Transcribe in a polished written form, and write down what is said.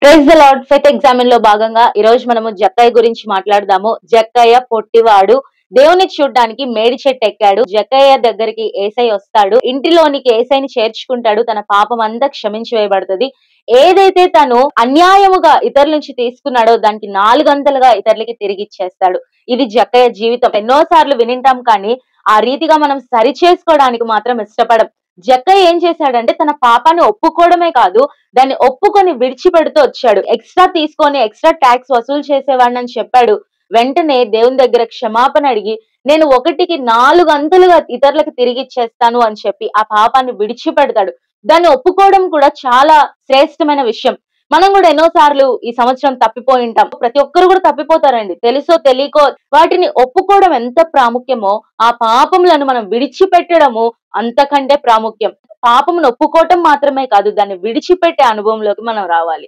Praise the Lord. Faith examine లో భాగంగా ఈ రోజు మనము జక్కయ్య గురించి మాట్లాడదాము. జక్కయ్య పొట్టివాడు దేవుని చూడ్డానికి మేడి చెట్టు ఎక్కాడు. జక్కయ్య దగ్గరికి ఏసై వస్తాడు. ఇంటిలోనికి ఏసైని చేర్చుకుంటాడు. తన పాపం అంతా క్షమించి వేయబడుతుంది. ఏదైతే తను అన్యాయముగా ఇతరుల నుంచి తీసుకున్నాడో దానికి 4 ఇతరులకి తిరిగి ఇచ్చేస్తాడు. ఇది జక్కయ్య జీవితం. ఎన్నోసార్లు వినింటాం, కానీ ఆ రీతిగా మనం సరి చేసుకోవడానికి మాత్రం ఇష్టపడం. జక్కయ్య ఏం చేశాడంటే తన పాపాన్ని ఒప్పుకోవడమే కాదు, దాన్ని ఒప్పుకొని విడిచిపెడుతూ వచ్చాడు. ఎక్స్ట్రా తీసుకొని ఎక్స్ట్రా ట్యాక్స్ వసూలు చేసేవాడిని అని చెప్పాడు. వెంటనే దేవుని దగ్గర క్షమాపణ అడిగి నేను 1కి 4 ఇతరులకు తిరిగి ఇచ్చేస్తాను అని చెప్పి ఆ పాపాన్ని విడిచిపెడతాడు. దాన్ని ఒప్పుకోవడం కూడా చాలా శ్రేష్టమైన విషయం. మనం కూడా ఎన్నోసార్లు ఈ సంవత్సరం తప్పిపోయి ఉంటాం. ప్రతి ఒక్కరు కూడా తప్పిపోతారండి. తెలుసో తెలియకో వాటిని ఒప్పుకోవడం ఎంత ప్రాముఖ్యమో ఆ పాపములను మనం విడిచిపెట్టడము అంతకంటే ప్రాముఖ్యం. పాపమును ఒప్పుకోవటం మాత్రమే కాదు, దాన్ని విడిచిపెట్టే అనుభవంలోకి మనం రావాలి.